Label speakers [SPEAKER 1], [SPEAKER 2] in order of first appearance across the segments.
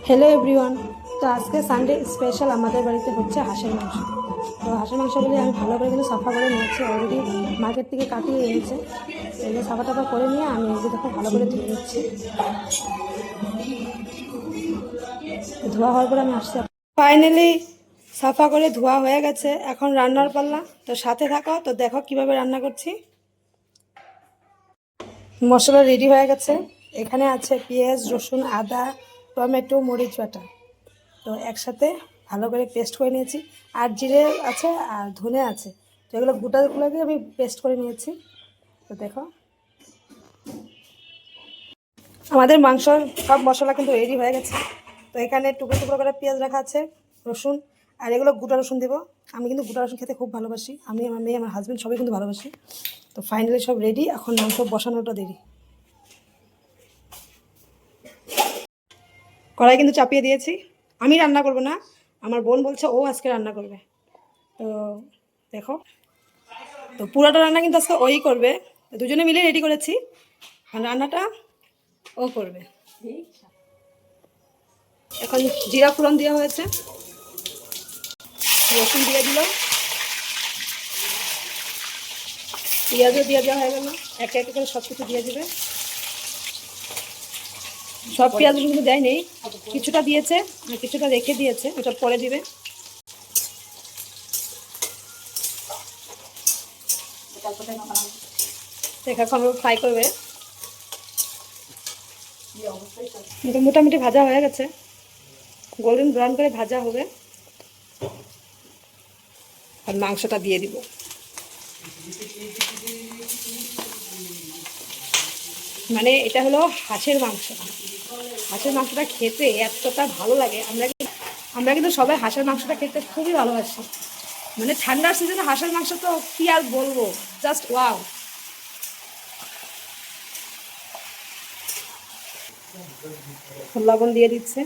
[SPEAKER 1] Hello everyone. তো আজকে Sunday special আমাদের বাড়িতে হচ্ছে হাঁসের মাংস। তো হাঁসের মাংসগুলি আমি ভালো করে কিন্তু সাফা করে নিয়েছি, অলরেডি মার্কেট থেকে কাটিয়ে এনেছে। এগুলো সাফা টাফা করে নিয়ে আমি এগুলো দেখো ভালো করে ধুয়ে নিচ্ছি। ধোয়া হওয়ার পরে আমি আসছি। ফাইনালি সাফা করে ধোয়া হয়ে গেছে, এখন রান্নার পাল্লা। তো সাথে থাকো, তো দেখো কিভাবে রান্না করছি। মশলা রেডি হয়ে গেছে। এখানে আছে পেঁয়াজ, রসুন, আদা, টমেটো, মরিচ বাটা। তো একসাথে ভালো করে পেস্ট করে নিয়েছি। আর জিরে আছে আর ধনে আছে, তো এগুলো গোটাগুলোকে আমি পেস্ট করে নিয়েছি। তো দেখো আমাদের মাংসর সব মশলা কিন্তু রেডি হয়ে গেছে। তো এখানে টুকরো টুকরো করে পেঁয়াজ রাখা আছে, রসুন, আর এগুলো গোটা রসুন দেবো। আমি কিন্তু গোটা রসুন খেতে খুব ভালোবাসি, আমি, আমার মেয়ে, আমার হাজব্যান্ড সবাই কিন্তু ভালোবাসি। তো ফাইনালি সব রেডি, এখন মাংস বসানোটা দেরি। কড়াই কিন্তু চাপিয়ে দিয়েছি। আমি রান্না করব না, আমার বোন বলছে ও আজকে রান্না করবে। তো দেখো, তো পুরোটা রান্না কিন্তু আজকে ওই করবে। দুজনে মিলে রেডি করেছি, আর রান্নাটা ও করবে। এখন জিরা ফোড়ন দেওয়া হয়েছে, রসুন দিয়ে দিল, পেঁয়াজও দিয়ে দেওয়া হয়ে গেল। একে একে করে সব কিছু দিয়ে দেবে। সব পেঁয়াজ রসুন কিন্তু দেয়নি, কিছুটা দিয়েছে আর কিছুটা রেখে দিয়েছে, ওটা পরে দিবে। এখন ফ্রাই করবে। মোটামুটি ভাজা হয়ে গেছে, গোল্ডেন ব্রাউন করে ভাজা হবে। আর মাংসটা দিয়ে দিব। মানে এটা হলো হাঁসের মাংস। হাঁসের মাংসটা খেতে এতটা ভালো লাগে, আমরা কিন্তু সবাই হাঁসের মাংসটা খেতে খুবই ভালোবাসি। মানে ঠান্ডার সিজনে হাঁসের মাংস তো কি আর বলবো, জাস্ট ওয়াও। লবণ দিয়ে দিচ্ছে।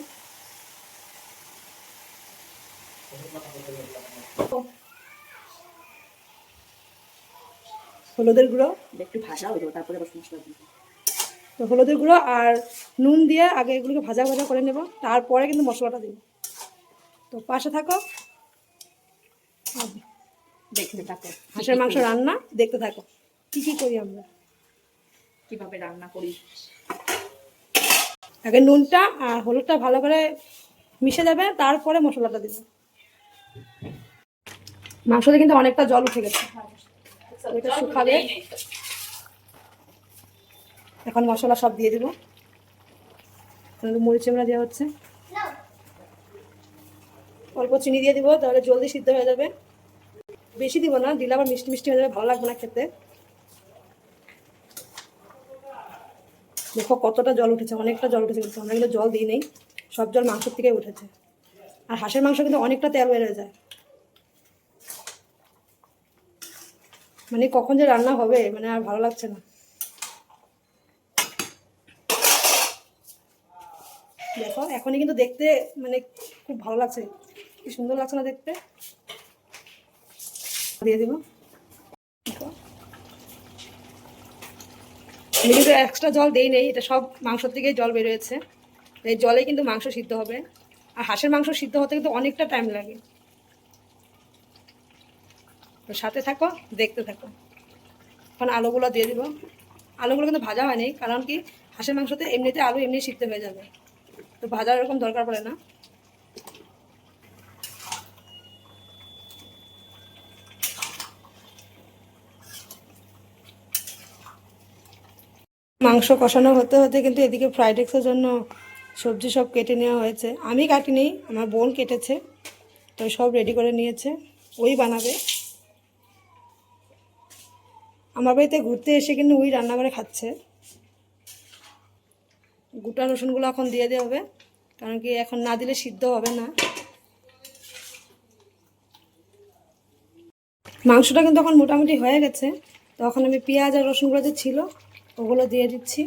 [SPEAKER 1] হলুদের গুঁড়ো
[SPEAKER 2] একটু ভাজা হয়ে যাবে, তারপরে আবার মশলা দিই।
[SPEAKER 1] তো হলুদের গুঁড়ো আর নুন দিয়ে আগে এগুলোকে ভাজা ভাজা করে নেব, তারপরে কিন্তু মশলাটা দেব। তো পাশে থাকো,
[SPEAKER 2] দেখতে থাকো
[SPEAKER 1] হাঁসের মাংস রান্না দেখতে থাকো কি কি করি আমরা,
[SPEAKER 2] কিভাবে রান্না করি।
[SPEAKER 1] আগে নুনটা আর হলুদটা ভালো করে মিশে যাবে, তারপরে মশলাটা দিব। মাংসতে কিন্তু অনেকটা জল উঠে গেছে, ওইটা শুকাবে। এখন মশলা সব দিয়ে দিব। মরিচ আমরা দেওয়া হচ্ছে, অল্প চিনি দিয়ে দিব, তাহলে জলদি সিদ্ধ হয়ে যাবে। বেশি দিব না, দিলে আবার মিষ্টি মিষ্টি হয়ে যাবে, ভালো লাগবে না খেতে। দেখো কতটা জল উঠেছে, অনেকটা জল উঠেছে, কিন্তু আমরা কিন্তু জল দিই নেই, সব জল মাংসের থেকে উঠেছে। আর হাঁসের মাংস কিন্তু অনেকটা তেল বেড়ে যায়, মানে কখন যে রান্না হবে মানে আর ভালো লাগছে না। দেখো এখনই কিন্তু দেখতে মানে খুব ভালো লাগছে, কি সুন্দর লাগছে না দেখতে। দিয়ে দিব। আমি কিন্তু এক্সট্রা জল দেই নেই, এটা সব মাংসর থেকেই জল বেরোয়েছে। এই জলে কিন্তু মাংস সিদ্ধ হবে, আর হাঁসের মাংস সিদ্ধ হতে কিন্তু অনেকটা টাইম লাগে। তো সাথে থাকো, দেখতে থাকো। এখন আলুগুলো দিয়ে দিব। আলুগুলো কিন্তু ভাজা হয়নি, কারণ কি হাঁসের মাংসতে এমনিতে আলু এমনি সিদ্ধ হয়ে যাবে, তো ভাজার এরকম দরকার পড়ে না। মাংস কষানো হতে হতে কিন্তু এদিকে ফ্রাইড রাইসের জন্য সবজি সব কেটে নেওয়া হয়েছে। আমি কাটিনি, আমার বোন কেটেছে। তো সব রেডি করে নিয়েছে, ওই বানাবে। আমার বাড়িতে ঘুরতে এসে কিন্তু ওই রান্না করে খাচ্ছে। গোটা রসুনগুলো এখন দিয়ে দেওয়া হবে, কারণ কি এখন না দিলে সিদ্ধ হবে না। মাংসটা কিন্তু এখন মোটামুটি হয়ে গেছে। তখন আমি পেঁয়াজ আর রসুনগুলো যে ছিল ওগুলো দিয়ে দিচ্ছি।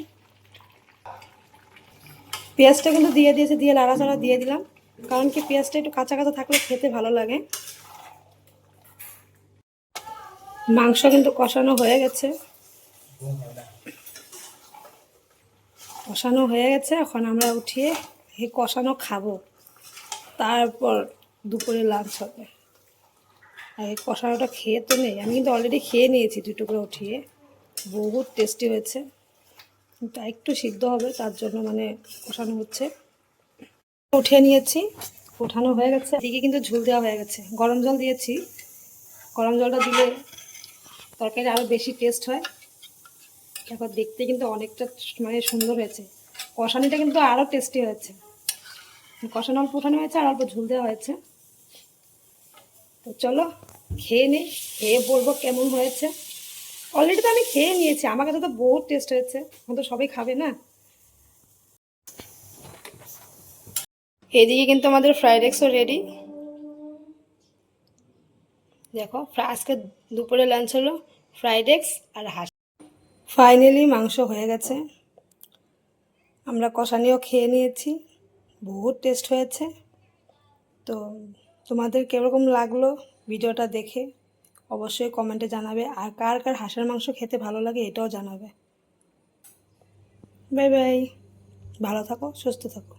[SPEAKER 1] পেঁয়াজটা কিন্তু দিয়ে দিয়েছে, দিয়ে নাড়াচাড়া দিয়ে দিলাম, কারণ কি পেঁয়াজটা একটু কাঁচা কাঁচা থাকলে খেতে ভালো লাগে। মাংস কিন্তু কষানো হয়ে গেছে, এখন আমরা উঠিয়ে এই কষানো খাবো, তারপর দুপুরে লাঞ্চ হবে। আর এই কষানোটা খেয়ে তো নেই, আমি কিন্তু অলরেডি খেয়ে নিয়েছি 2 টুকরো উঠিয়ে, বহুত টেস্টি হয়েছে। কিন্তু একটু সিদ্ধ হবে, তার জন্য মানে কষানো হচ্ছে। উঠিয়ে নিয়েছি, ওঠানো হয়ে গেছে। এদিকে কিন্তু ঝোল দেওয়া হয়ে গেছে, গরম জল দিয়েছি। গরম জলটা দিলে তরকারি আরও বেশি টেস্ট হয়। তারপর দেখতে কিন্তু অনেকটা মানে সুন্দর হয়েছে। কষানিটা কিন্তু আরও টেস্টি হয়েছে। কষানো অল্প উঠানো হয়েছে আর অল্প ঝোল দেওয়া হয়েছে। তো চলো খেয়ে নিই, খেয়ে বলবো কেমন হয়েছে। অলরেডি তো আমি খেয়ে নিয়েছি, আমার কাছে তো বহুত টেস্ট হয়েছে। এখন তো সবাই খাবে না। এদিকে কিন্তু আমাদের ফ্রাইড রাইসও রেডি। দেখো, আজকে দুপুরে লাঞ্চ হলো ফ্রাইড রাইস আর হাঁস। ফাইনালি মাংস হয়ে গেছে, আমরা কষানিও খেয়ে নিয়েছি, বহুত টেস্ট হয়েছে। তো তোমাদের কীরকম লাগলো ভিডিওটা দেখে অবশ্যই কমেন্টে জানাবে, আর কার কার হাঁসের মাংস খেতে ভালো লাগে এটাও জানাবে। বাই বাই, ভালো থাকো, সুস্থ থাকো।